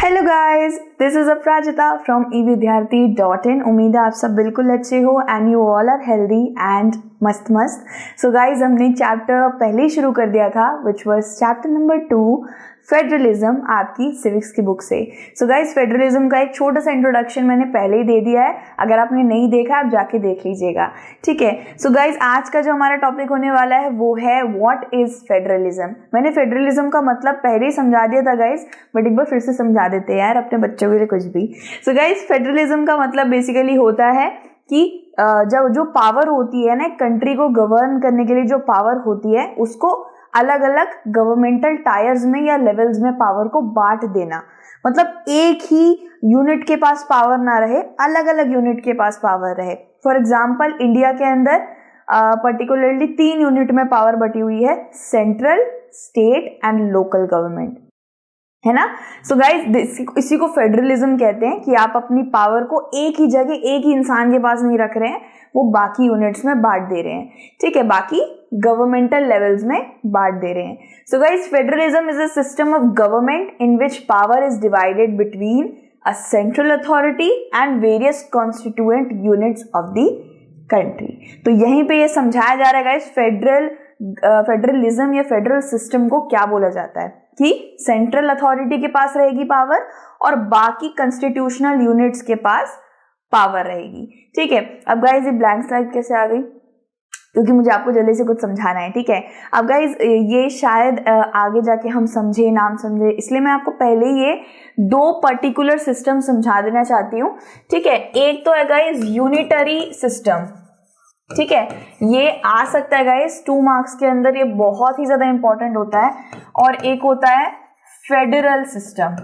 Hello guys, this is Aparajita from evidyarthi.in। उम्मीद है आप सब बिल्कुल अच्छे हो and you all are healthy and मस्त मस्त। सो गाइस, हमने चैप्टर पहले ही शुरू कर दिया था which was chapter number 2 federalism, आपकी सिविक्स की बुक से। सो गाइस, फेडरलिज्म का एक छोटा सा इंट्रोडक्शन मैंने पहले ही दे दिया है, अगर आपने नहीं देखा आप जाके देख लीजिएगा, ठीक है। सो गाइस, आज का जो हमारा टॉपिक होने वाला है वो है व्हाट इज फेडरलिज्म। मैंने फेडरलिज्म का मतलब पहले ही समझा दिया था गाइस, बट एक बार फिर से समझा देते हैं यार अपने बच्चों के लिए कुछ भी। सो गाइस, फेडरलिज्म का मतलब बेसिकली होता है कि जब जो पावर होती है ना, कंट्री को गवर्न करने के लिए जो पावर होती है उसको अलग अलग गवर्नमेंटल टायर्स में या लेवल्स में पावर को बांट देना। मतलब एक ही यूनिट के पास पावर ना रहे, अलग अलग यूनिट के पास पावर रहे। फॉर एग्जांपल, इंडिया के अंदर पर्टिकुलरली 3 यूनिट में पावर बटी हुई है, central, state and local government, है ना। सो गाइस, इसी को फेडरलिज्म कहते हैं कि आप अपनी पावर को एक ही जगह, एक ही इंसान के पास नहीं रख रहे हैं, वो बाकी यूनिट्स में बांट दे रहे हैं, ठीक है, बाकी गवर्नमेंटल लेवल्स में बांट दे रहे हैं। So guys, federalism is a system of government in which power is divided between a central authority and various constituent units of the country. तो यहीं पे ये समझाया जा रहा है गाइस, फेडरलिज्म या फेडरल सिस्टम को क्या बोला जाता है कि सेंट्रल अथॉरिटी के पास रहेगी पावर और बाकी कॉन्स्टिट्यूशनल यूनिट्स के पास पावर रहेगी, ठीक है। अब गाइस, ये ब्लैंक स्लाइड कैसे आ गई, क्योंकि मुझे आपको जल्दी से कुछ समझाना है, ठीक है। अब गाइस, ये शायद आगे जाके हम समझे नाम समझे, इसलिए मैं आपको पहले ये 2 पर्टिकुलर सिस्टम समझा देना चाहती हूँ, ठीक है। एक तो है गाइस यूनिटरी सिस्टम, ठीक है, ये आ सकता है गाइस 2 मार्क्स के अंदर, ये बहुत ही ज्यादा इंपॉर्टेंट होता है। और एक होता है फेडरल सिस्टम,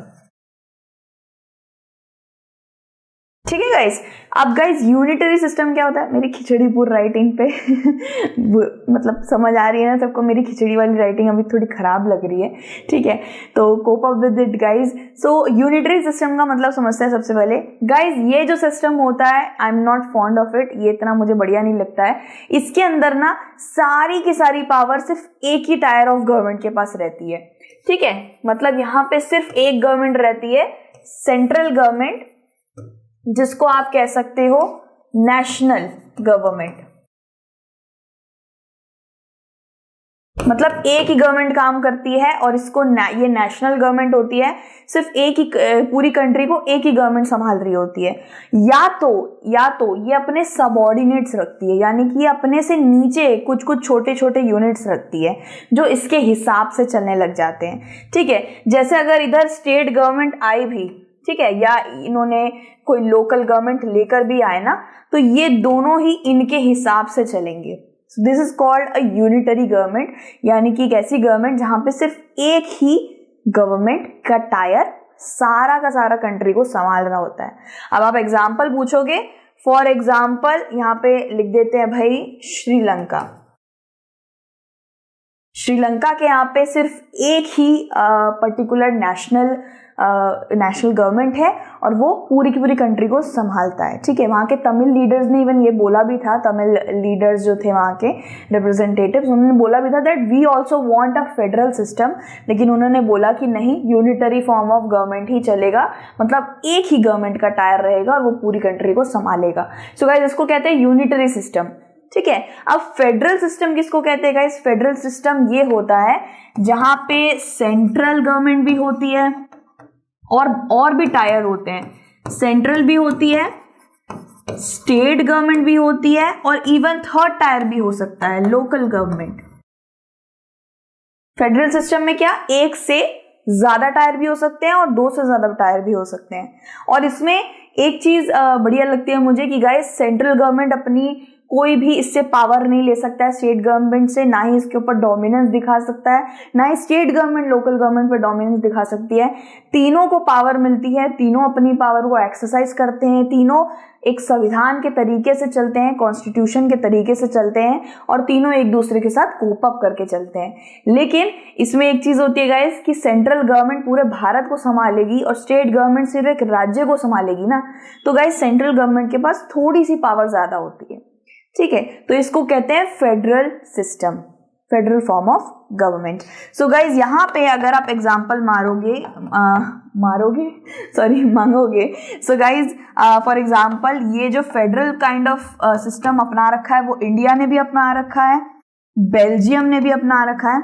ठीक है गाइस। अब गाइस, यूनिटरी सिस्टम क्या होता है, मेरी खिचड़ी पूरी राइटिंग पे मतलब समझ आ रही है ना सबको, मेरी खिचड़ी वाली राइटिंग अभी थोड़ी खराब लग रही है, ठीक है, तो cope up with it guys. So unitary system का मतलब समझते हैं सबसे पहले गाइस। ये जो सिस्टम होता है, I am not fond of it, ये इतना मुझे बढ़िया नहीं लगता है। इसके अंदर ना सारी की सारी पावर सिर्फ एक ही टायर ऑफ गवर्नमेंट के पास रहती है, ठीक है। मतलब यहाँ पे सिर्फ एक गवर्नमेंट रहती है, सेंट्रल गवर्नमेंट, जिसको आप कह सकते हो नेशनल गवर्नमेंट। मतलब एक ही गवर्नमेंट काम करती है और इसको ये नेशनल गवर्नमेंट होती है, सिर्फ एक ही पूरी कंट्री को एक ही गवर्नमेंट संभाल रही होती है। या तो ये अपने सबऑर्डिनेट्स रखती है, यानी कि ये अपने से नीचे कुछ कुछ छोटे छोटे यूनिट्स रखती है जो इसके हिसाब से चलने लग जाते हैं, ठीक है। जैसे अगर इधर स्टेट गवर्नमेंट आई भी, ठीक है, या इन्होंने कोई लोकल गवर्नमेंट लेकर भी आए ना, तो ये दोनों ही इनके हिसाब से चलेंगे। So this is called a unitary government, यानी कि एक ऐसी गवर्नमेंट जहां पे सिर्फ एक ही गवर्नमेंट का टायर सारा का सारा कंट्री को संभाल रहा होता है। अब आप एग्जाम्पल पूछोगे, फॉर एग्जाम्पल यहाँ पे लिख देते हैं भाई श्रीलंका। श्रीलंका के यहाँ पे सिर्फ एक ही पर्टिकुलर नेशनल गवर्नमेंट है और वो पूरी की पूरी कंट्री को संभालता है, ठीक है। वहाँ के तमिल लीडर्स ने इवन ये बोला भी था, तमिल लीडर्स जो थे वहाँ के रिप्रेजेंटेटिव्स, उन्होंने बोला भी था that we also want a federal system, लेकिन उन्होंने बोला कि नहीं, यूनिटरी फॉर्म ऑफ गवर्नमेंट ही चलेगा, मतलब एक ही गवर्नमेंट का टायर रहेगा और वो पूरी कंट्री को संभालेगा। सो गाइस, इसको कहते हैं यूनिटरी सिस्टम, ठीक है। अब फेडरल सिस्टम किसको कहते हैं गाइस? फेडरल सिस्टम ये होता है जहां पे सेंट्रल गवर्नमेंट भी होती है और भी टायर होते हैं, सेंट्रल भी होती है, स्टेट गवर्नमेंट भी होती है और इवन थर्ड टायर भी हो सकता है, लोकल गवर्नमेंट। फेडरल सिस्टम में क्या, एक से ज्यादा टायर भी हो सकते हैं और 2 से ज्यादा टायर भी हो सकते हैं। और इसमें एक चीज बढ़िया लगती है मुझे कि गाइस, सेंट्रल गवर्नमेंट अपनी कोई भी इससे पावर नहीं ले सकता है स्टेट गवर्नमेंट से, ना ही इसके ऊपर डोमिनेंस दिखा सकता है, ना ही स्टेट गवर्नमेंट लोकल गवर्नमेंट पर डोमिनेंस दिखा सकती है। तीनों को पावर मिलती है, तीनों अपनी पावर को एक्सरसाइज करते हैं, तीनों एक संविधान के तरीके से चलते हैं, कॉन्स्टिट्यूशन के तरीके से चलते हैं और तीनों एक दूसरे के साथ कोप अप करके चलते हैं। लेकिन इसमें एक चीज होती है गाइस कि सेंट्रल गवर्नमेंट पूरे भारत को संभालेगी और स्टेट गवर्नमेंट सिर्फ एक राज्य को संभालेगी ना, तो गाइस सेंट्रल गवर्नमेंट के पास थोड़ी सी पावर ज्यादा होती है, ठीक है। तो इसको कहते हैं federal system, federal form of government. So guys यहाँ पे अगर आप एग्जाम्पल मांगोगे, सो गाइज फॉर एग्जाम्पल ये जो फेडरल काइंड ऑफ सिस्टम अपना रखा है वो इंडिया ने भी अपना रखा है, बेल्जियम ने भी अपना रखा है,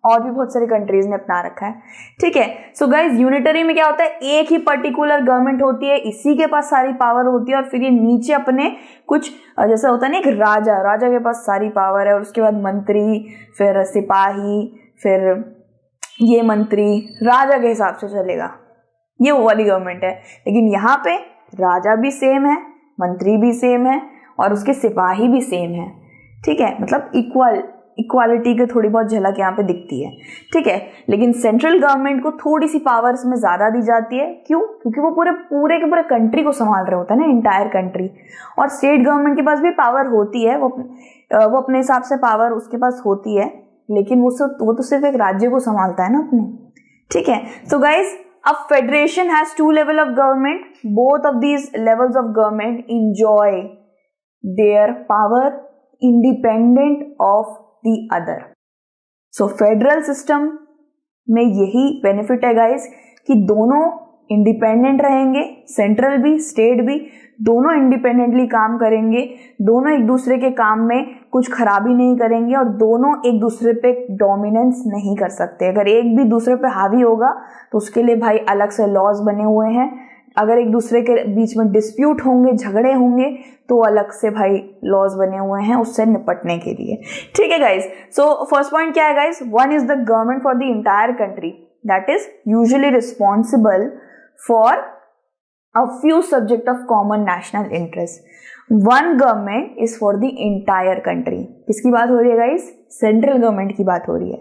और भी बहुत सारी कंट्रीज ने अपना रखा है। ठीक है, सो गाइज यूनिटरी में क्या होता है, एक ही पर्टिकुलर गवर्नमेंट होती है, इसी के पास सारी पावर होती है, और फिर ये नीचे अपने कुछ जैसे होता है ना, एक राजा के पास सारी पावर है, और उसके बाद मंत्री, फिर सिपाही, फिर ये मंत्री, राजा के हिसाब से चलेगा, ये वो वाली गवर्नमेंट है। लेकिन यहाँ पे राजा भी सेम है, मंत्री भी सेम है, और उसके सिपाही भी सेम है। ठीक है, मतलब इक्वालिटी की थोड़ी बहुत झलक यहाँ पे दिखती है। ठीक है, लेकिन सेंट्रल गवर्नमेंट को थोड़ी सी पावर्स में ज्यादा दी जाती है। क्यों? क्योंकि वो पूरे के पूरे कंट्री को संभाल रहे होता है ना, इंटायर कंट्री। और स्टेट गवर्नमेंट के पास भी पावर होती है, वो अपने हिसाब से पावर उसके पास होती है, लेकिन वो तो सिर्फ एक राज्य को संभालता है ना अपने। ठीक है, so guys a federation has two level of government. Both of these levels of government enjoy their power independent of the other. So federal system में यही बेनिफिट है गाइस कि दोनों इंडिपेंडेंट रहेंगे, सेंट्रल भी स्टेट भी दोनों इंडिपेंडेंटली काम करेंगे, दोनों एक दूसरे के काम में कुछ खराबी नहीं करेंगे, और दोनों एक दूसरे पे डोमिनेंस नहीं कर सकते। अगर एक भी दूसरे पे हावी होगा तो उसके लिए भाई अलग से लॉज बने हुए हैं। अगर एक दूसरे के बीच में डिस्प्यूट होंगे, झगड़े होंगे, तो अलग से भाई लॉज बने हुए हैं उससे निपटने के लिए। ठीक है गाइज, सो फर्स्ट पॉइंट क्या है guys, one is the government for the entire country that is usually responsible for a few subject of common national interest. One government is for the entire country. किसकी बात हो रही है guys? Central government की बात हो रही है।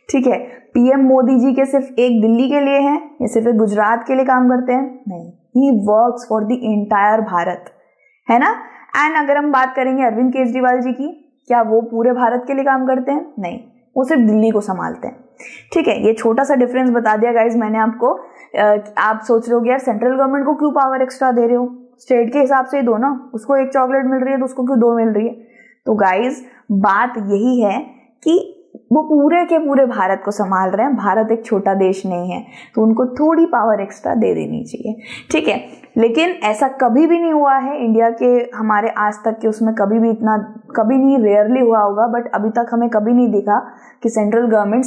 ठीक है, पीएम मोदी जी के सिर्फ एक दिल्ली के लिए हैं या सिर्फ एक गुजरात के लिए काम करते हैं? नहीं, he works for the entire Bharat, है ना। एंड अगर हम बात करेंगे अरविंद केजरीवाल जी की, क्या वो पूरे भारत के लिए काम करते हैं? नहीं, वो सिर्फ दिल्ली को संभालते हैं। ठीक है, ये छोटा सा डिफरेंस बता दिया गाइज मैंने आपको। आप सोच रहे हो यार सेंट्रल गवर्नमेंट को क्यों पावर एक्स्ट्रा दे रहे हो, स्टेट के हिसाब से ही दो ना, उसको एक चॉकलेट मिल रही है तो उसको क्यों 2 मिल रही है। तो गाइज बात यही है कि वो पूरे के पूरे भारत को संभाल रहे हैं, भारत एक छोटा देश नहीं है, तो उनको थोड़ी पावर एक्स्ट्रा दे देनी चाहिए। ठीक है, लेकिन ऐसा कभी भी नहीं हुआ है इंडिया के हमारे आज तक के उसमें, कभी नहीं, रेयरली हुआ होगा, बट अभी तक हमें कभी नहीं दिखा कि सेंट्रल गवर्नमेंट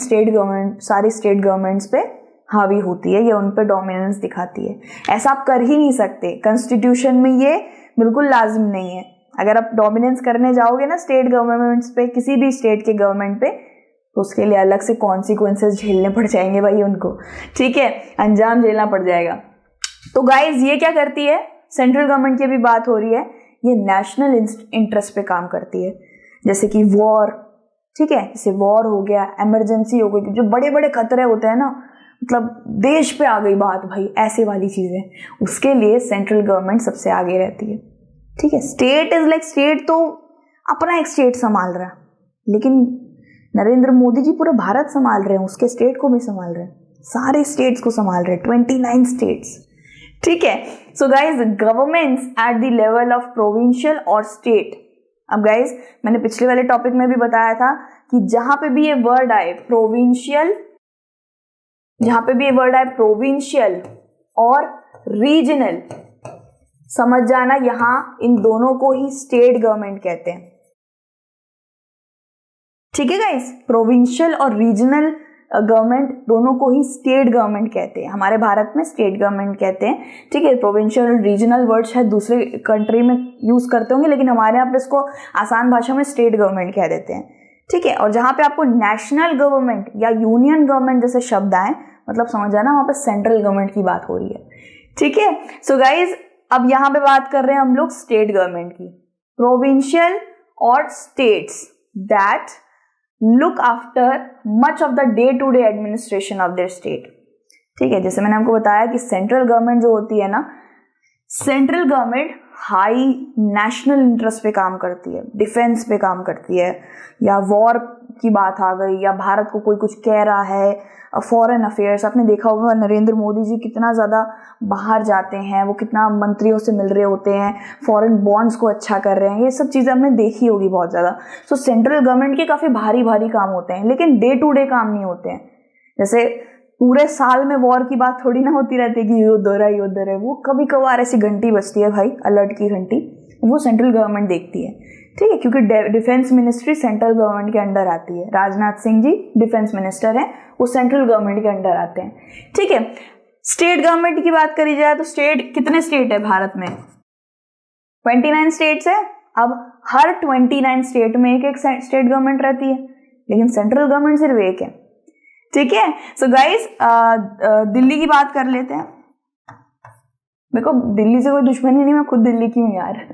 सारी स्टेट गवर्नमेंट्स पे हावी होती है या उन पे डोमिनेंस दिखाती है। ऐसा आप कर ही नहीं सकते, कॉन्स्टिट्यूशन में ये बिल्कुल लाजिम नहीं है। अगर आप डोमिनेंस करने जाओगे ना स्टेट गवर्नमेंट्स पे, किसी भी स्टेट के गवर्नमेंट पे, तो उसके लिए अलग से कॉन्सिक्वेंसेस झेलने पड़ जाएंगे भाई उनको। ठीक है, अंजाम झेलना पड़ जाएगा। तो गाइज ये क्या करती है, सेंट्रल गवर्नमेंट की भी बात हो रही है, ये नेशनल इंटरेस्ट पे काम करती है, जैसे कि वॉर। ठीक है, जैसे वॉर हो गया, इमरजेंसी हो गई, जो बड़े बड़े खतरे होते हैं ना, मतलब देश पे आ गई बात भाई, ऐसे वाली चीजें, उसके लिए सेंट्रल गवर्नमेंट सबसे आगे रहती है। ठीक है, स्टेट इज लाइक, स्टेट तो अपना एक स्टेट संभाल रहा है, लेकिन नरेंद्र मोदी जी पूरा भारत संभाल रहे हैं, उसके स्टेट को भी संभाल रहे हैं, सारे स्टेट्स को संभाल रहे हैं, 29 स्टेट्स। ठीक है, so guys governments at the level of provincial और स्टेट। अब गाइज मैंने पिछले वाले टॉपिक में भी बताया था कि जहां पे भी ये वर्ड आए प्रोविंशियल, जहां पे भी ये वर्ड आए प्रोविंशियल और रीजनल, समझ जाना यहां इन दोनों को ही स्टेट गवर्नमेंट कहते हैं। ठीक है गाइस, प्रोविंशियल और रीजनल गवर्नमेंट दोनों को ही स्टेट गवर्नमेंट कहते हैं, हमारे भारत में स्टेट गवर्नमेंट कहते हैं। ठीक है, प्रोविंशियल और रीजनल वर्ड शायद दूसरे कंट्री में यूज करते होंगे, लेकिन हमारे यहाँ पे इसको आसान भाषा में स्टेट गवर्नमेंट कह देते हैं। ठीक है, और जहां पे आपको नेशनल गवर्नमेंट या यूनियन गवर्नमेंट जैसे शब्द आए, मतलब समझ जाना वहां पे सेंट्रल गवर्नमेंट की बात हो रही है। ठीक है, सो गाइज अब यहां पे बात कर रहे हैं हम लोग स्टेट गवर्नमेंट की, प्रोविंशियल और states that look after much of the day to day administration of their state. ठीक है, जैसे मैंने आपको बताया कि सेंट्रल गवर्नमेंट जो होती है ना, central government high national interest पे काम करती है, डिफेंस पे काम करती है, या वॉर की बात आ गई, या भारत को कोई कुछ कह रहा है, फॉरेन अफेयर्स, आपने देखा होगा नरेंद्र मोदी जी कितना ज़्यादा बाहर जाते हैं, वो कितना मंत्रियों से मिल रहे होते हैं, फॉरेन बॉन्ड्स को अच्छा कर रहे हैं, ये सब चीज़ें आपने देखी होगी बहुत ज़्यादा। सो सेंट्रल गवर्नमेंट के काफ़ी भारी भारी काम होते हैं, लेकिन डे टू डे काम नहीं होते हैं। जैसे पूरे साल में वॉर की बात थोड़ी ना होती रहती है कि युद्ध हो रहा है युद्ध हो रहा है, वो कभी कभार ऐसी घंटी बजती है भाई, अलर्ट की घंटी, वो सेंट्रल गवर्नमेंट देखती है, ठीक है, क्योंकि डिफेंस मिनिस्ट्री सेंट्रल गवर्नमेंट के अंडर आती है। राजनाथ सिंह जी डिफेंस मिनिस्टर हैं, वो सेंट्रल गवर्नमेंट के अंडर आते हैं, ठीक है। स्टेट गवर्नमेंट की बात करी जाए तो स्टेट, कितने स्टेट है भारत में? 29 स्टेट्स है। अब हर 29 स्टेट में एक एक स्टेट गवर्नमेंट रहती है, लेकिन सेंट्रल गवर्नमेंट सिर्फ एक है, ठीक है। सो गाइस, दिल्ली की बात कर लेते हैं। मेरे को दिल्ली से कोई दुश्मनी नहीं, मैं खुद दिल्ली की हूँ यार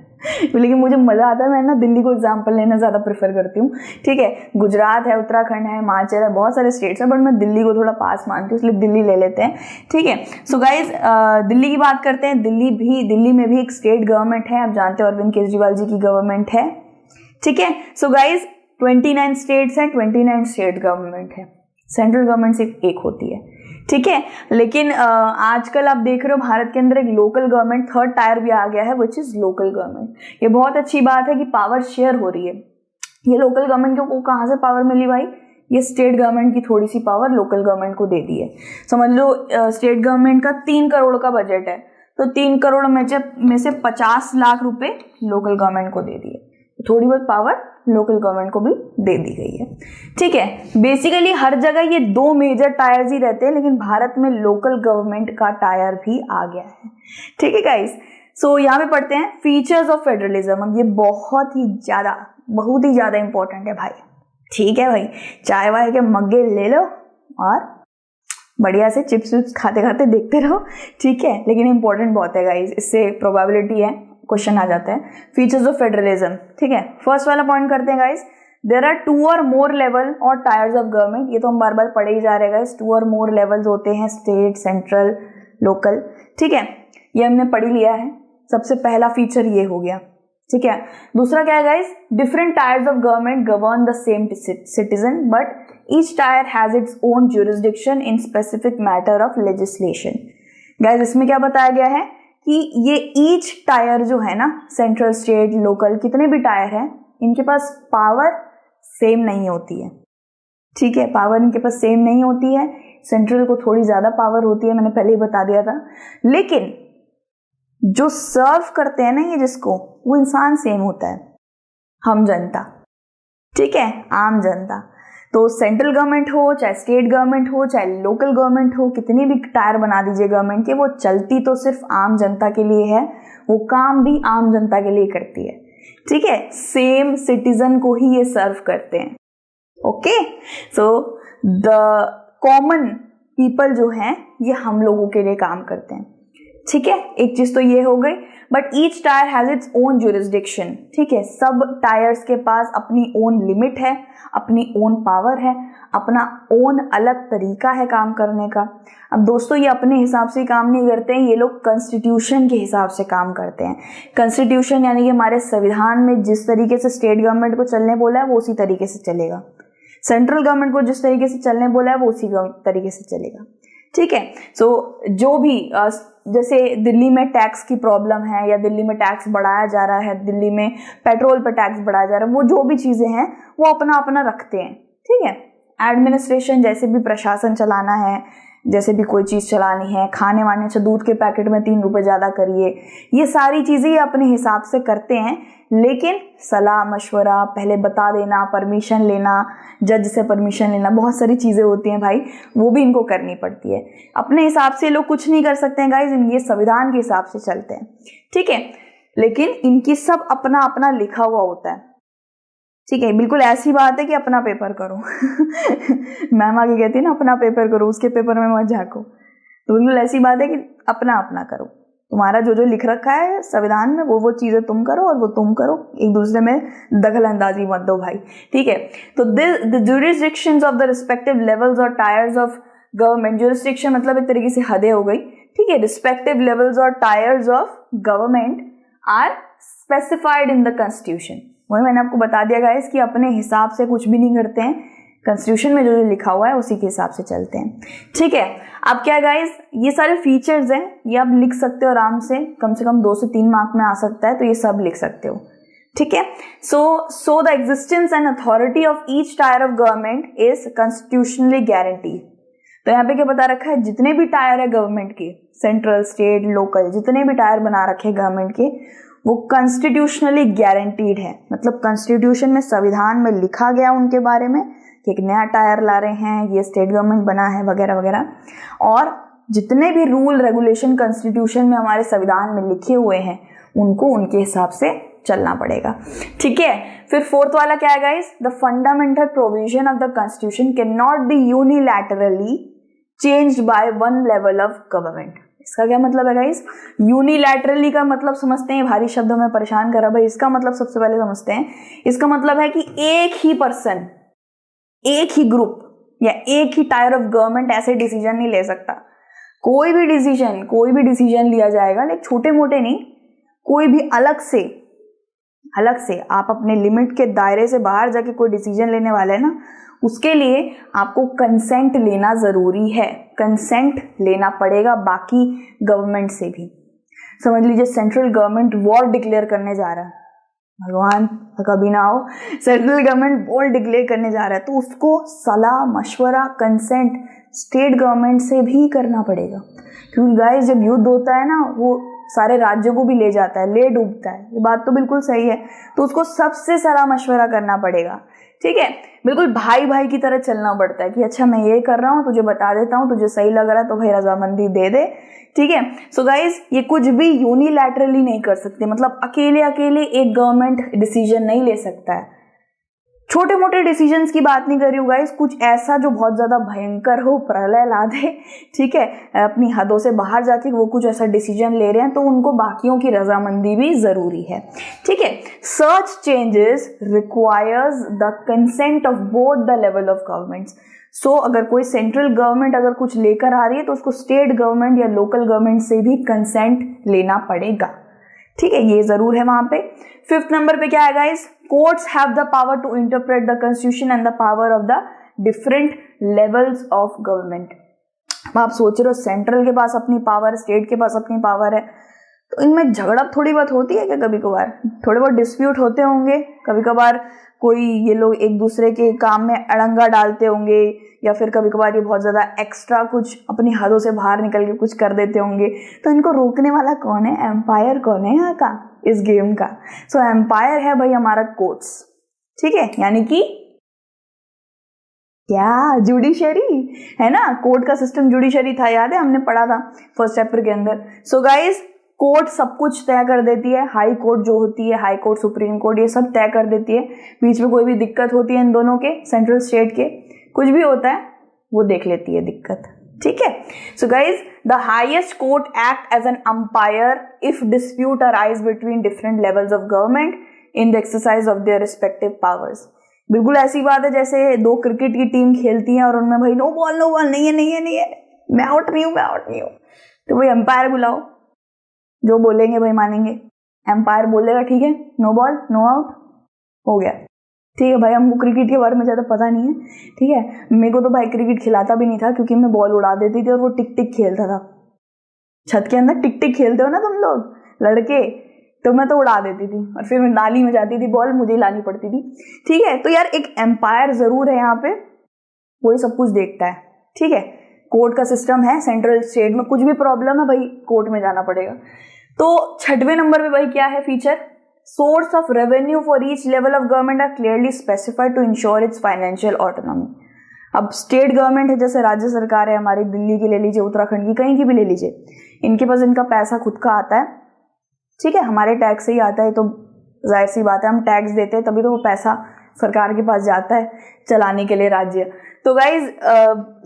लेकिन मुझे मजा आता है, मैं ना दिल्ली को एग्जाम्पल लेना ज्यादा प्रेफर करती हूँ, ठीक है। गुजरात है, उत्तराखंड है, हिमाचल है, बहुत सारे स्टेट्स हैं, बट मैं दिल्ली को थोड़ा पास मानती हूँ, इसलिए दिल्ली ले लेते हैं, ठीक है। सो गाइज, दिल्ली की बात करते हैं। दिल्ली में भी एक स्टेट गवर्नमेंट है, आप जानते हैं अरविंद केजरीवाल जी की गवर्नमेंट है, ठीक है। सो गाइज, 29 स्टेट्स हैं, 29 स्टेट गवर्नमेंट है, सेंट्रल गवर्नमेंट सिर्फ एक होती है, ठीक है। लेकिन आजकल आप देख रहे हो भारत के अंदर एक लोकल गवर्नमेंट थर्ड टायर भी आ गया है, विच इज लोकल गवर्नमेंट। ये बहुत अच्छी बात है कि पावर शेयर हो रही है। ये लोकल गवर्नमेंट को कहाँ से पावर मिली भाई? ये स्टेट गवर्नमेंट की थोड़ी सी पावर लोकल गवर्नमेंट को दे दी है। समझ लो स्टेट गवर्नमेंट का 3 करोड़ का बजट है, तो 3 करोड़ में से 50 लाख रुपए लोकल गवर्नमेंट को दे दिए, थोड़ी बहुत पावर लोकल गवर्नमेंट को भी दे दी गई है, ठीक है। बेसिकली हर जगह ये 2 मेजर टायर्स ही रहते हैं, लेकिन भारत में लोकल गवर्नमेंट का टायर भी आ गया है, ठीक है गाइस। सो यहाँ पे पढ़ते हैं फीचर्स ऑफ फेडरलिज्म। अब ये बहुत ही ज्यादा इंपॉर्टेंट है भाई, ठीक है भाई। चाय वाय के मग्गे ले लो और बढ़िया से चिप्स विप्स खाते खाते देखते रहो, ठीक है। लेकिन इंपॉर्टेंट बहुत है गाइस, इससे प्रोबेबिलिटी है क्वेश्चन आ जाता है। फीचर्स ऑफ फेडरलिज्म, ठीक है। फर्स्ट वाला पॉइंट करते हैं गाइस, देयर आर 2 और मोर लेवल और टायर्स ऑफ गवर्नमेंट। ये तो हम बार बार पढ़े ही जा रहे हैं गाइस, 2 और मोर लेवल्स होते हैं, स्टेट, सेंट्रल, लोकल, ठीक है। ये हमने पढ़ लिया है। सबसे पहला फीचर ये हो गया, ठीक है। दूसरा क्या है guys, different tyres of government govern the same citizen but each tyre has its own jurisdiction in specific matter of legislation. Guys इसमें क्या बताया गया है कि ये ईच टायर जो है ना, सेंट्रल, स्टेट, लोकल, कितने भी टायर हैं, इनके पास पावर सेम नहीं होती है, ठीक है। पावर इनके पास सेम नहीं होती है, सेंट्रल को थोड़ी ज्यादा पावर होती है, मैंने पहले ही बता दिया था। लेकिन जो सर्व करते हैं ना ये जिसको, वो इंसान सेम होता है, हम जनता, ठीक है, आम जनता। तो सेंट्रल गवर्नमेंट हो, चाहे स्टेट गवर्नमेंट हो, चाहे लोकल गवर्नमेंट हो, कितनी भी टायर बना दीजिए गवर्नमेंट के, वो चलती तो सिर्फ आम जनता के लिए है, वो काम भी आम जनता के लिए करती है, ठीक है। सेम सिटीजन को ही ये सर्व करते हैं, okay. So the common people जो हैं ये हम लोगों के लिए काम करते हैं, ठीक है। एक चीज तो ये हो गई, but each tyre has its own jurisdiction, ठीक है। सब टायर्स के पास अपनी ओन लिमिट है, अपनी ओन पावर है, अपना ओन अलग तरीका है काम करने का। अब दोस्तों ये अपने हिसाब से काम नहीं करते हैं, ये लोग कॉन्स्टिट्यूशन के हिसाब से काम करते हैं। कॉन्स्टिट्यूशन यानी कि हमारे संविधान में जिस तरीके से स्टेट गवर्नमेंट को चलने बोला है वो उसी तरीके से चलेगा, सेंट्रल गवर्नमेंट को जिस तरीके से चलने बोला है वो उसी तरीके से चलेगा, ठीक है। सो जो भी जैसे दिल्ली में टैक्स की प्रॉब्लम है, या दिल्ली में टैक्स बढ़ाया जा रहा है, दिल्ली में पेट्रोल पर टैक्स बढ़ाया जा रहा है, वो जो भी चीजें हैं वो अपना अपना रखते हैं, ठीक है। एडमिनिस्ट्रेशन, जैसे भी प्रशासन चलाना है, जैसे भी कोई चीज चलानी है, खाने वाने, अच्छा दूध के पैकेट में 3 रुपए ज्यादा करिए, ये सारी चीजें ये अपने हिसाब से करते हैं। लेकिन सलाह मशवरा, पहले बता देना, परमिशन लेना, जज से परमिशन लेना, बहुत सारी चीजें होती हैं भाई, वो भी इनको करनी पड़ती है। अपने हिसाब से लोग कुछ नहीं कर सकते हैं गाइज, ये संविधान के हिसाब से चलते हैं, ठीक है। लेकिन इनकी सब अपना अपना लिखा हुआ होता है, ठीक है। बिल्कुल ऐसी बात है कि अपना पेपर करो मैम आगे कहती है ना अपना पेपर करो, उसके पेपर में मत झाको। तो बिल्कुल ऐसी बात है कि अपना अपना करो, तुम्हारा जो जो लिख रखा है संविधान में वो चीजें तुम करो और वो तुम करो, एक दूसरे में दखल अंदाजी मत दो भाई, ठीक है। तो the jurisdictions of the respective levels or tiers of government, jurisdiction मतलब एक तरीके से हदें हो गई, ठीक है। Respective levels or tiers of government are specified in the constitution. वही मैंने आपको बता दिया गाइस कि अपने हिसाब से कुछ भी नहीं करते हैं, कॉन्स्टिट्यूशन में जो लिखा हुआ है उसी के हिसाब से चलते हैं। ठीक है, अब क्या गाइस, ये सारे फीचर्स हैं, ये आप लिख सकते हो आराम से कम 2 से 3 मार्क में आ सकता है, तो ये सब लिख सकते हो। ठीक है, so the existence and authority of each tyre of government is constitutionally guaranteed. तो यहाँ पे क्या बता रखा है, जितने भी टायर है गवर्नमेंट के, सेंट्रल, स्टेट, लोकल, जितने भी टायर बना रखे हैं गवर्नमेंट के, वो कॉन्स्टिट्यूशनली गारंटीड है। मतलब कॉन्स्टिट्यूशन में, संविधान में लिखा गया उनके बारे में कि एक नया टायर ला रहे हैं, ये स्टेट गवर्नमेंट बना है, वगैरह वगैरह। और जितने भी रूल रेगुलेशन कॉन्स्टिट्यूशन में हमारे संविधान में लिखे हुए हैं, उनको उनके हिसाब से चलना पड़ेगा। ठीक है, फिर फोर्थ वाला क्या है guys, the fundamental provision of the constitution can not be unilaterally changed by one level of government. इसका क्या मतलब है गाइस, यूनिलैटरली का मतलब समझते हैं, भारी शब्दों में परेशान करा भाई, इसका मतलब सबसे पहले समझते हैं। इसका मतलब है कि एक ही पर्सन, एक ही ग्रुप या एक ही टायर ऑफ गवर्नमेंट ऐसे डिसीजन नहीं ले सकता। कोई भी डिसीजन लिया जाएगा, लेकिन छोटे मोटे नहीं, कोई भी अलग से आप अपने लिमिट के दायरे से बाहर जाके कोई डिसीजन लेने वाले हैं ना, उसके लिए आपको कंसेंट लेना जरूरी है, कंसेंट लेना पड़ेगा बाकी गवर्नमेंट से भी। समझ लीजिए सेंट्रल गवर्नमेंट वॉर डिक्लेयर करने जा रहा है, भगवान कभी ना हो, सेंट्रल गवर्नमेंट वॉर डिक्लेयर करने जा रहा है, तो उसको सलाह मशवरा कंसेंट स्टेट गवर्नमेंट से भी करना पड़ेगा। क्योंकि गाइस जब युद्ध होता है ना, वो सारे राज्यों को भी ले जाता है, ले डूबता है, ये बात तो बिल्कुल सही है, तो उसको सबसे सलाह मशवरा करना पड़ेगा। ठीक है, बिल्कुल भाई भाई की तरह चलना पड़ता है कि अच्छा मैं ये कर रहा हूँ, तुझे बता देता हूँ, तुझे सही लग रहा है तो भाई रजामंदी दे दे। ठीक है, सो गाइज ये कुछ भी यूनिलैटरली नहीं कर सकते, मतलब अकेले एक गवर्नमेंट डिसीजन नहीं ले सकता है। छोटे मोटे डिसीजंस की बात नहीं कर रही हूँ गाइस, कुछ ऐसा जो बहुत ज्यादा भयंकर हो, प्रलय ला दे, ठीक है, अपनी हदों से बाहर जाके वो कुछ ऐसा डिसीजन ले रहे हैं, तो उनको बाकियों की रजामंदी भी जरूरी है। ठीक है, such changes requires the consent of both the level of governments. So अगर कोई सेंट्रल गवर्नमेंट अगर कुछ लेकर आ रही है, तो उसको स्टेट गवर्नमेंट या लोकल गवर्नमेंट से भी कंसेंट लेना पड़ेगा। ठीक है, ये जरूर है वहां पे। 5th नंबर पे क्या है guys, courts have the power to interpret the constitution and the power of the different levels of government. आप सोच रहे हो सेंट्रल के पास अपनी पावर, स्टेट के पास अपनी पावर है, तो इनमें झगड़ा थोड़ी बहुत होती है क्या? कभी कभार थोड़े बहुत डिस्प्यूट होते होंगे, कभी कभार कोई ये लोग एक दूसरे के काम में अड़ंगा डालते होंगे, या फिर कभी कभार ये बहुत ज्यादा एक्स्ट्रा कुछ अपनी हदों से बाहर निकल के कुछ कर देते होंगे। तो इनको रोकने वाला कौन है? एम्पायर कौन है यहाँ का, इस गेम का? सो एम्पायर है भाई हमारा कोर्ट्स। ठीक है, यानी कि क्या, जुडिशरी है ना, कोर्ट का सिस्टम जुडिशरी था, याद है हमने पढ़ा था फर्स्ट चैप्टर के अंदर। सो गाइस कोर्ट सब कुछ तय कर देती है, हाई कोर्ट जो होती है, हाई कोर्ट, सुप्रीम कोर्ट, ये सब तय कर देती है। बीच में कोई भी दिक्कत होती है इन दोनों के, सेंट्रल स्टेट के, कुछ भी होता है वो देख लेती है दिक्कत। ठीक है, so guys the highest court act as an umpire if dispute arise between different levels of government in the exercise of their respective powers. बिल्कुल ऐसी बात है जैसे दो क्रिकेट की टीम खेलती है और उनमें भाई नो बॉल नहीं है, मैं आउट नहीं हूँ, तो भाई अंपायर बुलाओ, जो बोलेंगे भाई मानेंगे। एम्पायर बोलेगा ठीक है, नो बॉल नो आउट, हो गया। ठीक है भाई, हमको क्रिकेट के बारे में ज्यादा पता नहीं है, ठीक है, मेरे को तो भाई क्रिकेट खिलाता भी नहीं था, क्योंकि मैं बॉल उड़ा देती थी और वो टिक टिक खेलता था। छत के अंदर टिक टिक खेलते हो ना तुम लोग लड़के, तो मैं तो उड़ा देती थी और फिर नाली में जाती थी बॉल, मुझे लानी पड़ती थी। ठीक है, तो यार एक एम्पायर जरूर है यहाँ पे, वही सब कुछ देखता है। ठीक है, कोर्ट का सिस्टम है सेंट्रल स्टेट में, कुछ भी प्रॉब्लम है भाई कोर्ट में जाना पड़ेगा। तो 6वें नंबर पे भाई क्या है feature, source of revenue for each level of government are clearly specified to ensure its financial autonomy. अब स्टेट गवर्नमेंट है, जैसे राज्य सरकार है हमारी, दिल्ली की ले लीजिए, उत्तराखंड की, कहीं की भी ले लीजिए, इनके पास इनका पैसा खुद का आता है। ठीक है, हमारे टैक्स से ही आता है, तो जाहिर सी बात है हम टैक्स देते हैं तभी तो वो पैसा सरकार के पास जाता है चलाने के लिए राज्य। तो गाइज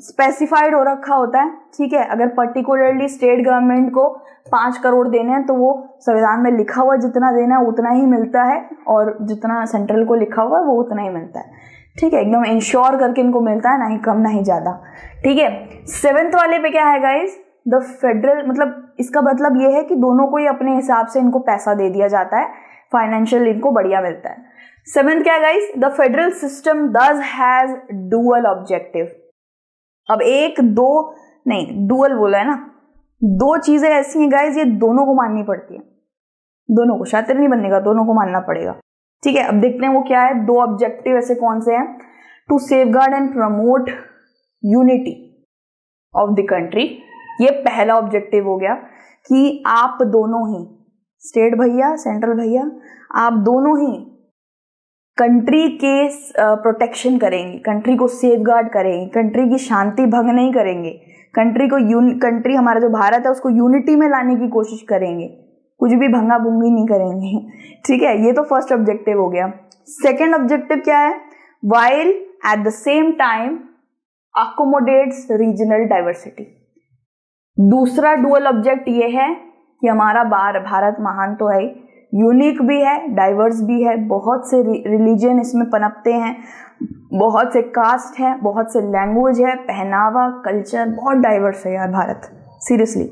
स्पेसिफाइड हो रखा होता है। ठीक है, अगर पर्टिकुलरली स्टेट गवर्नमेंट को 5 करोड़ देने हैं, तो वो संविधान में लिखा हुआ जितना देना है उतना ही मिलता है, और जितना सेंट्रल को लिखा हुआ है वो उतना ही मिलता है। ठीक है, एकदम इंश्योर करके इनको मिलता है, ना ही कम ना ही ज्यादा। ठीक है, 7th वाले पे क्या है गाइज, द फेडरल, मतलब इसका मतलब ये है कि दोनों को ही अपने हिसाब से इनको पैसा दे दिया जाता है, फाइनेंशियल इनको बढ़िया मिलता है। 7th क्या है गाइस, द फेडरल सिस्टम दस हैज डुअल ऑब्जेक्टिव। अब एक दो नहीं, डुअल बोला है ना, दो चीजें ऐसी हैं गाइस, ये दोनों को माननी पड़ती है, दोनों को, शातिर नहीं बनने का, दोनों को मानना पड़ेगा। ठीक है, अब देखते हैं वो क्या है। दो ऑब्जेक्टिव ऐसे कौन से हैं, to safeguard and promote unity of the country. ये पहला ऑब्जेक्टिव हो गया कि आप दोनों ही, स्टेट भैया सेंट्रल भैया, आप दोनों ही कंट्री के प्रोटेक्शन करेंगे, कंट्री को सेफगार्ड करेंगे, कंट्री की शांति भंग नहीं करेंगे, कंट्री हमारा जो भारत है उसको यूनिटी में लाने की कोशिश करेंगे, कुछ भी भंगा भुंगी नहीं करेंगे। ठीक है, ये तो फर्स्ट ऑब्जेक्टिव हो गया। सेकेंड ऑब्जेक्टिव क्या है, while at the same time accommodates regional diversity. दूसरा डुअल ऑब्जेक्ट ये है कि हमारा भारत महान तो है, यूनिक भी है, डाइवर्स भी है, बहुत से रिलीजन इसमें पनपते हैं, बहुत से कास्ट है, बहुत से लैंग्वेज है, पहनावा, कल्चर, बहुत डाइवर्स है यार भारत, सीरियसली।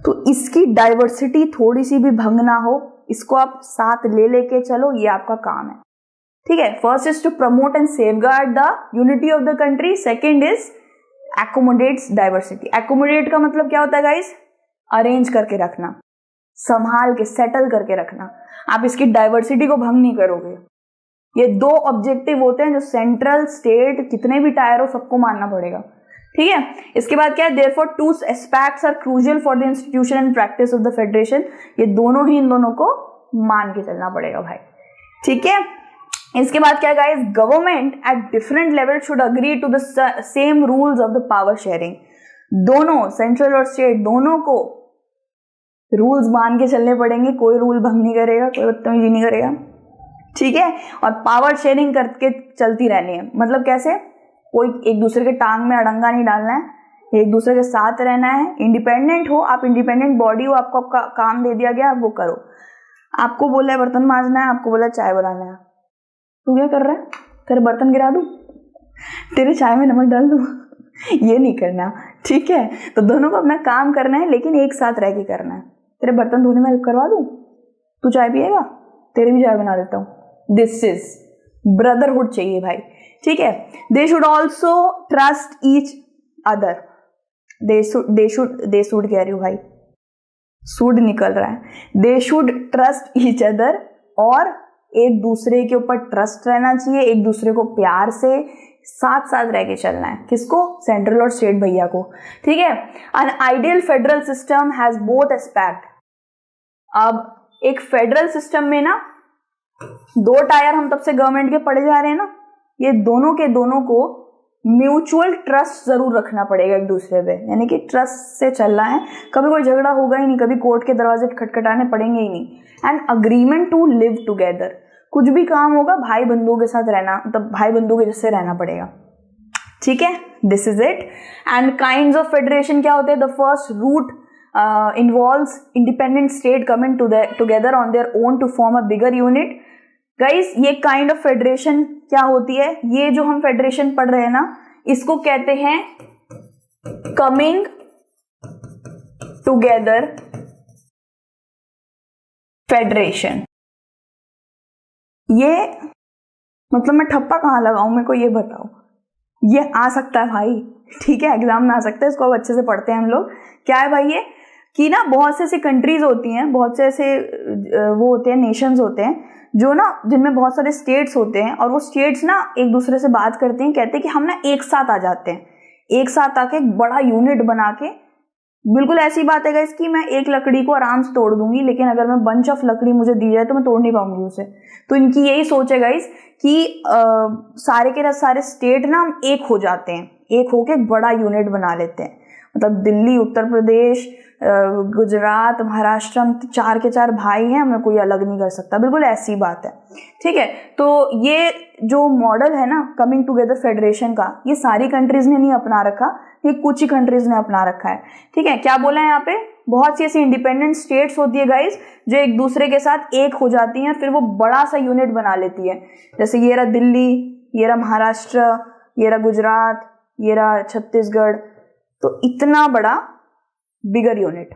तो इसकी डाइवर्सिटी थोड़ी सी भी भंग ना हो, इसको आप साथ ले लेके चलो, ये आपका काम है। ठीक है, first is to promote and safeguard the unity of the country, second is accommodates diversity. Accommodate का मतलब क्या होता है गाइस, अरेंज करके रखना, संभाल के, सेटल करके रखना। आप इसकी डाइवर्सिटी को भंग नहीं करोगे। ये दो ऑब्जेक्टिव होते हैं जो सेंट्रल, स्टेट, कितने भी टायर हो सबको मानना पड़ेगा। ठीक है, इसके बाद क्या है, therefore two aspects are crucial for the institution and practice of the federation. ये दोनों ही, इन दोनों को मान के चलना पड़ेगा भाई। ठीक है, इसके बाद क्या guys, government at different level should agree to the same rules of the power sharing. दोनों, सेंट्रल और स्टेट, दोनों को रूल्स मान के चलने पड़ेंगे, कोई रूल भंग नहीं करेगा, कोई बदतमीजी नहीं करेगा। ठीक है, और पावर शेयरिंग करके चलती रहनी है। मतलब कैसे, कोई एक दूसरे के टांग में अड़ंगा नहीं डालना है, एक दूसरे के साथ रहना है, इंडिपेंडेंट हो आप, इंडिपेंडेंट बॉडी हो, आपको आपका काम दे दिया गया, आप वो करो। आपको बोला है बर्तन मांजना है, आपको बोला चाय बनाना है, तू क्या कर रहा है, तेरे बर्तन गिरा दूं, तेरे चाय में नमक डाल दूं, ये नहीं करना। ठीक है, तो दोनों को अपना काम करना है, लेकिन एक साथ रह के करना है। तेरे बर्तन धोने में हेल्प करवा दूं, तू चाय पिएगा, तेरे भी चाय बना देता हूं। दिस इज ब्रदरहुड चाहिए भाई। ठीक है, they should also trust each other. They should कह रही हूँ भाई, शुड निकल रहा है। They should trust each other, और एक दूसरे के ऊपर ट्रस्ट रहना चाहिए, एक दूसरे को प्यार से साथ साथ रह के चलना है। किसको, सेंट्रल और स्टेट भैया को। ठीक है, an ideal federal system has both aspect. अब एक फेडरल सिस्टम में ना दो टायर हम तब से गवर्नमेंट के पड़े जा रहे हैं ना, ये दोनों के दोनों को म्यूचुअल ट्रस्ट जरूर रखना पड़ेगा एक दूसरे पे, यानी कि ट्रस्ट से चलना है, कभी कोई झगड़ा होगा ही नहीं, कभी कोर्ट के दरवाजे खटखटाने पड़ेंगे ही नहीं। And agreement to live together, कुछ भी काम होगा भाई बंधुओं के साथ रहना, मतलब भाई बंधुओं के जैसे रहना पड़ेगा। ठीक है, this is it. And kinds of federation क्या होते हैं, the first route involves independent state coming together on their own to form a bigger unit. Guys, ये काइंड ऑफ फेडरेशन क्या होती है, ये जो हम फेडरेशन पढ़ रहे हैं ना, इसको कहते हैं कमिंग टुगेदर फेडरेशन। ये मतलब मैं ठप्पा कहाँ लगाऊं, मेरे को ये बताओ। ये आ सकता है भाई, ठीक है, एग्जाम में आ सकता है, इसको अब अच्छे से पढ़ते हैं हम लोग। क्या है भाई ये, कि ना बहुत से ऐसी कंट्रीज होती हैं, बहुत से ऐसे वो होते हैं, नेशंस होते हैं जो ना, जिनमें बहुत सारे स्टेट्स होते हैं, और वो स्टेट्स ना एक दूसरे से बात करते हैं, कहते हैं कि हम ना एक साथ आ जाते हैं, एक साथ आके एक बड़ा यूनिट बना के। बिल्कुल ऐसी बात है गाइस कि मैं एक लकड़ी को आराम से तोड़ दूंगी, लेकिन अगर मैं बंच ऑफ लकड़ी मुझे दी जाए तो मैं तोड़ नहीं पाऊंगी उसे। तो इनकी यही सोच है गाइस कि सारे के सारे स्टेट ना एक हो जाते हैं, एक होके एक बड़ा यूनिट बना लेते हैं। मतलब दिल्ली, उत्तर प्रदेश, गुजरात, महाराष्ट्र, हम चार के चार भाई हैं, हमें कोई अलग नहीं कर सकता, बिल्कुल ऐसी बात है। ठीक है, तो ये जो मॉडल है ना कमिंग टुगेदर फेडरेशन का, ये सारी कंट्रीज ने नहीं अपना रखा, ये कुछ ही कंट्रीज ने अपना रखा है। ठीक है, क्या बोला है यहाँ पे, बहुत सी ऐसी इंडिपेंडेंट स्टेट्स होती है गाइस जो एक दूसरे के साथ एक हो जाती हैं, फिर वो बड़ा सा यूनिट बना लेती है। जैसे ये रहा दिल्ली, ये रहा महाराष्ट्र, ये रहा गुजरात, ये रहा छत्तीसगढ़। तो इतना बड़ा बिगर यूनिट,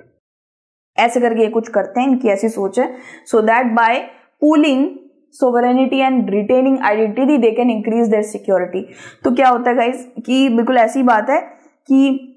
ऐसे करके कुछ करते हैं, इनकी ऐसी सोच है। So that bye pooling sovereignty and retaining identity they can increase their security. तो क्या होता है गाइस कि बिल्कुल ऐसी बात है कि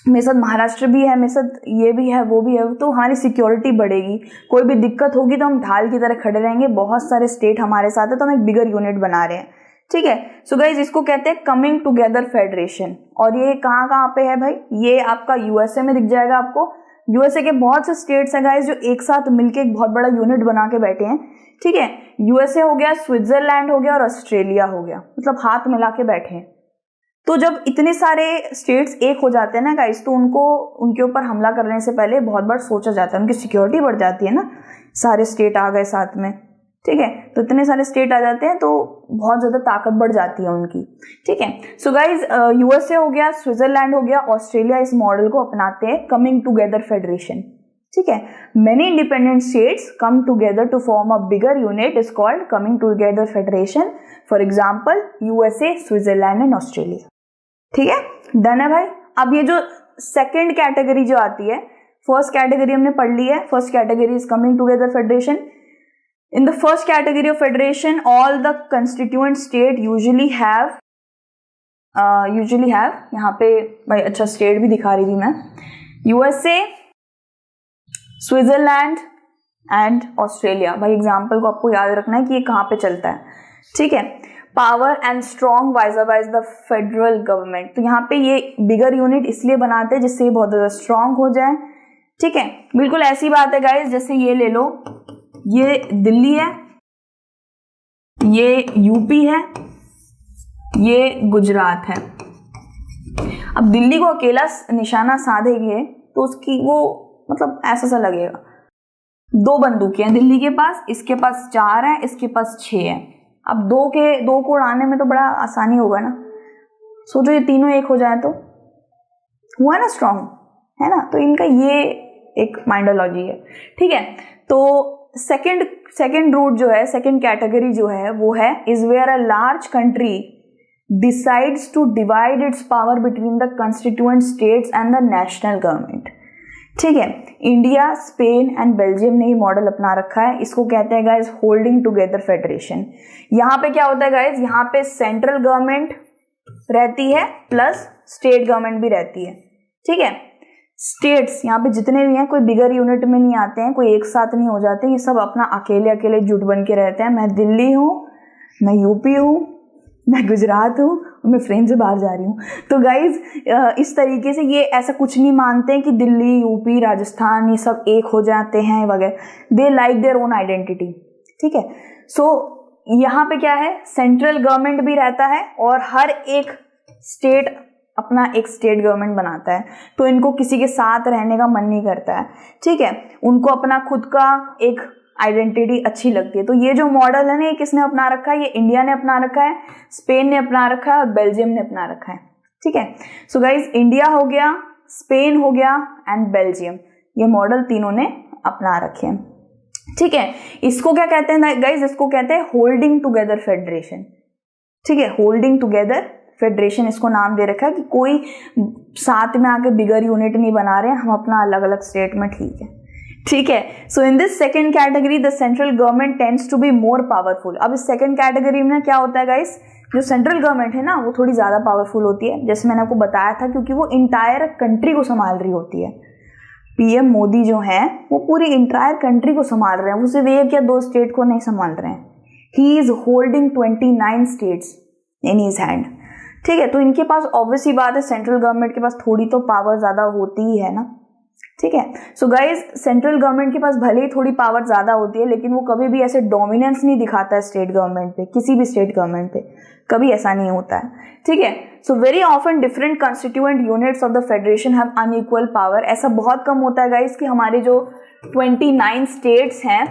मेरे साथ महाराष्ट्र भी है, मेरे साथ ये भी है, वो भी है, तो हमारी सिक्योरिटी बढ़ेगी। कोई भी दिक्कत होगी तो हम ढाल की तरह खड़े रहेंगे, बहुत सारे स्टेट हमारे साथ है तो हम एक बिगर यूनिट बना रहे हैं, ठीक है। सो गाइज इसको कहते हैं कमिंग टुगेदर फेडरेशन। और ये कहाँ कहाँ पे है भाई, ये आपका यूएसए में दिख जाएगा आपको। यूएसए के बहुत से स्टेट्स हैं गाइज जो एक साथ मिलके एक बहुत बड़ा यूनिट बना के बैठे हैं, ठीक है। यूएसए हो गया, स्विट्जरलैंड हो गया और ऑस्ट्रेलिया हो गया, मतलब हाथ मिला के बैठे हैं। तो जब इतने सारे स्टेट्स एक हो जाते हैं ना गाइस, तो उनको उनके ऊपर हमला करने से पहले बहुत बार सोचा जाता है, उनकी सिक्योरिटी बढ़ जाती है ना, सारे स्टेट आ गए साथ में, ठीक है। तो इतने सारे स्टेट आ जाते हैं तो बहुत ज्यादा ताकत बढ़ जाती है उनकी, ठीक है। सो गाइज यूएसए हो गया, स्विट्जरलैंड हो गया, ऑस्ट्रेलिया इस मॉडल को अपनाते हैं कमिंग टुगेदर फेडरेशन, ठीक है। Many independent states come together to form a bigger unit is called coming together federation. For example USA, Switzerland and Australia, ठीक है। डन है भाई। अब ये जो सेकेंड कैटेगरी जो आती है, फर्स्ट कैटेगरी हमने पढ़ ली है, first category is coming together federation. In the first category of federation all the constituent state usually have यहाँ पे भाई अच्छा स्टेट भी दिखा रही थी मैं, यूएसए, स्विट्जरलैंड एंड ऑस्ट्रेलिया। भाई एग्जाम्पल को आपको याद रखना है कि ये कहाँ पे चलता है, ठीक है। Power and strong wise the federal government. तो यहाँ पे ये बिगर यूनिट इसलिए बनाते हैं जिससे ये बहुत ज्यादा स्ट्रॉन्ग हो जाए, ठीक है। बिल्कुल ऐसी बात है गाइस, जैसे ये ले लो, ये दिल्ली है, ये यूपी है, ये गुजरात है। अब दिल्ली को अकेला निशाना साधेंगे तो उसकी वो मतलब ऐसा सा लगेगा, दो बंदूकें हैं दिल्ली के पास, इसके पास 4 है, इसके पास 6 है। अब दो को उड़ाने में तो बड़ा आसानी होगा ना। सोचो ये तीनों एक हो जाए तो हुआ ना स्ट्रॉन्ग, है ना। तो इनका ये एक माइंडोलॉजी है, ठीक है। तो सेकंड रूट जो है, सेकंड कैटेगरी जो है वो है is where a large country decides to divide its power between the constituent states and the national government, ठीक है। इंडिया, स्पेन एंड बेल्जियम ने ये मॉडल अपना रखा है, इसको कहते हैं गाइस होल्डिंग टुगेदर फेडरेशन। यहाँ पे क्या होता है गाइस, यहाँ पे सेंट्रल गवर्नमेंट रहती है प्लस स्टेट गवर्नमेंट भी रहती है, ठीक है। स्टेट्स यहाँ पे जितने भी हैं कोई बिगर यूनिट में नहीं आते हैं, कोई एक साथ नहीं हो जाते, ये सब अपना अकेले अकेले जुट बन के रहते हैं। मैं दिल्ली हूँ, मैं यूपी हूँ, मैं गुजरात हूँ, मैं फ्रेंड से बाहर जा रही हूँ। तो गाइज इस तरीके से ये ऐसा कुछ नहीं मानते हैं कि दिल्ली, यूपी, राजस्थान ये सब एक हो जाते हैं वगैरह, they like their own identity, ठीक है। सो यहाँ पे क्या है, सेंट्रल गवर्नमेंट भी रहता है और हर एक स्टेट अपना एक स्टेट गवर्नमेंट बनाता है, तो इनको किसी के साथ रहने का मन नहीं करता है, ठीक है। उनको अपना खुद का एक आइडेंटिटी अच्छी लगती है। तो ये जो मॉडल है ना, ये किसने अपना रखा है, ये इंडिया ने अपना रखा है, स्पेन ने अपना रखा है और बेल्जियम ने अपना रखा है, ठीक है। सो गाइज इंडिया हो गया, स्पेन हो गया एंड बेल्जियम, ये मॉडल तीनों ने अपना रखे हैं, ठीक है। इसको क्या कहते हैं गाइज, इसको कहते हैं होल्डिंग टुगेदर फेडरेशन, ठीक है। होल्डिंग टुगेदर फेडरेशन इसको नाम दे रखा है कि कोई साथ में आके बिगर यूनिट नहीं बना रहे हैं, हम अपना अलग अलग स्टेट में ठीक है, ठीक है। So in this second category the central government tends to be more powerful. अब इस सेकंड कैटेगरी में क्या होता है गाइस, जो सेंट्रल गवर्नमेंट है ना वो थोड़ी ज्यादा पावरफुल होती है, जैसे मैंने आपको बताया था, क्योंकि वो इंटायर कंट्री को संभाल रही होती है। पीएम मोदी जो है वो पूरी इंटायर कंट्री को संभाल रहे हैं, वो सिर्फ एक या 2 स्टेट को नहीं संभाल रहे हैं। He is holding 29 states in his hand, ठीक है। तो इनके पास ऑब्वियस ही बात है, सेंट्रल गवर्नमेंट के पास थोड़ी तो पावर ज्यादा होती ही है ना, ठीक है। सो गाइज सेंट्रल गवर्नमेंट के पास भले ही थोड़ी पावर ज्यादा होती है, लेकिन वो कभी भी ऐसे डोमिनेंस नहीं दिखाता है स्टेट गवर्नमेंट पे, किसी भी स्टेट गवर्नमेंट पे कभी ऐसा नहीं होता है, ठीक है। So very often different constituent units of the federation have unequal power. ऐसा बहुत कम होता है गाइज कि हमारे जो 29 स्टेट्स हैं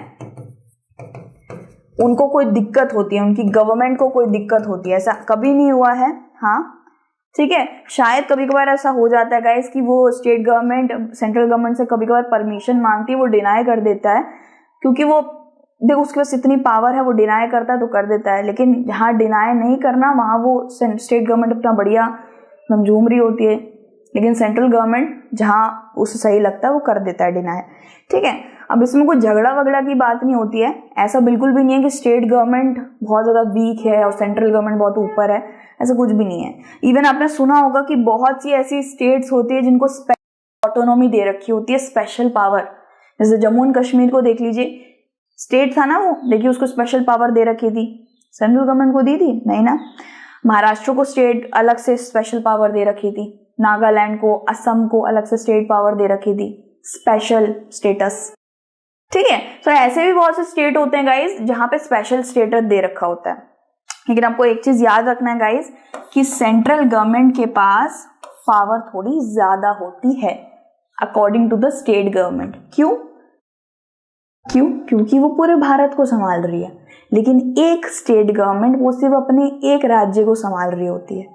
उनको कोई दिक्कत होती है, उनकी गवर्नमेंट को कोई दिक्कत होती है, ऐसा कभी नहीं हुआ है, हाँ, ठीक है। शायद कभी कभार ऐसा हो जाता है गाइस कि वो स्टेट गवर्नमेंट सेंट्रल गवर्नमेंट से कभी कभार परमिशन मांगती है, वो डिनाई कर देता है, क्योंकि वो देखो उसके पास इतनी पावर है, वो डिनाई करता है तो कर देता है। लेकिन जहाँ डिनाई नहीं करना वहाँ वो स्टेट गवर्नमेंट अपना बढ़िया झूम रही होती है, लेकिन सेंट्रल गवर्नमेंट जहाँ उसे सही लगता है वो कर देता है डिनाई, ठीक है। अब इसमें कोई झगड़ा वगड़ा की बात नहीं होती है, ऐसा बिल्कुल भी नहीं है कि स्टेट गवर्नमेंट बहुत ज़्यादा वीक है और सेंट्रल गवर्नमेंट बहुत ऊपर है, ऐसा कुछ भी नहीं है। इवन आपने सुना होगा कि बहुत सी ऐसी स्टेट्स होती है जिनको ऑटोनॉमी दे रखी होती है, स्पेशल पावर। जैसे जम्मू एंड कश्मीर को देख लीजिए, स्टेट था ना वो, देखिए उसको स्पेशल पावर दे रखी थी, सेंट्रल गवर्नमेंट को दी थी नहीं ना। महाराष्ट्र को स्टेट अलग से स्पेशल पावर दे रखी थी, नागालैंड को, असम को अलग से स्टेट पावर दे रखी थी, स्पेशल स्टेटस, ठीक है। तो ऐसे भी बहुत से स्टेट होते हैं गाइज जहां पे स्पेशल स्टेटस दे रखा होता है। लेकिन आपको एक चीज याद रखना है गाइज कि सेंट्रल गवर्नमेंट के पास पावर थोड़ी ज्यादा होती है according to the state government. क्यों? क्योंकि वो पूरे भारत को संभाल रही है, लेकिन एक स्टेट गवर्नमेंट वो सिर्फ अपने एक राज्य को संभाल रही होती है।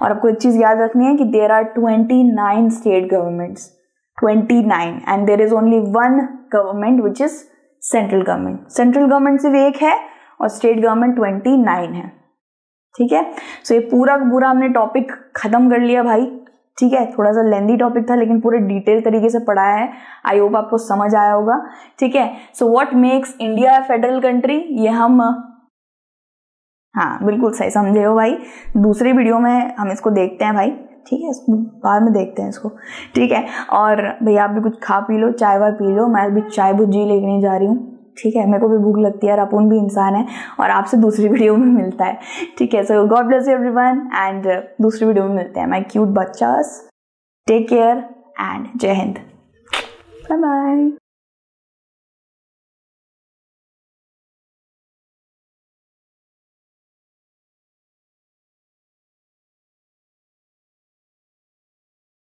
और आपको एक चीज याद रखनी है कि there are 29 state governments, 29, and there is only one government which is central government. Central government सिर्फ एक है और स्टेट गवर्नमेंट 29 है, ठीक है। सो ये पूरा हमने टॉपिक खत्म कर लिया भाई, ठीक है। थोड़ा सा लेंदी टॉपिक था लेकिन पूरे डिटेल तरीके से पढ़ाया है, आई होप आपको समझ आया होगा, ठीक है। So what makes India a federal country, ये हम हाँ बिल्कुल सही समझे हो भाई। दूसरी वीडियो में हम इसको देखते हैं भाई, ठीक है, बाद में देखते हैं इसको, ठीक है। और भैया आप भी कुछ खा पी लो, चाय वाय पी लो, मैं भी चाय भुज्जी लेके जा रही हूँ, ठीक है। मेरे को भी भूख लगती है, अपन भी इंसान है, और आपसे दूसरी वीडियो में मिलता है, ठीक है। So God bless you everyone and दूसरी वीडियो में मिलते हैं माय क्यूट बच्चास। टेक केयर एंड जय हिंद, बाय बाय।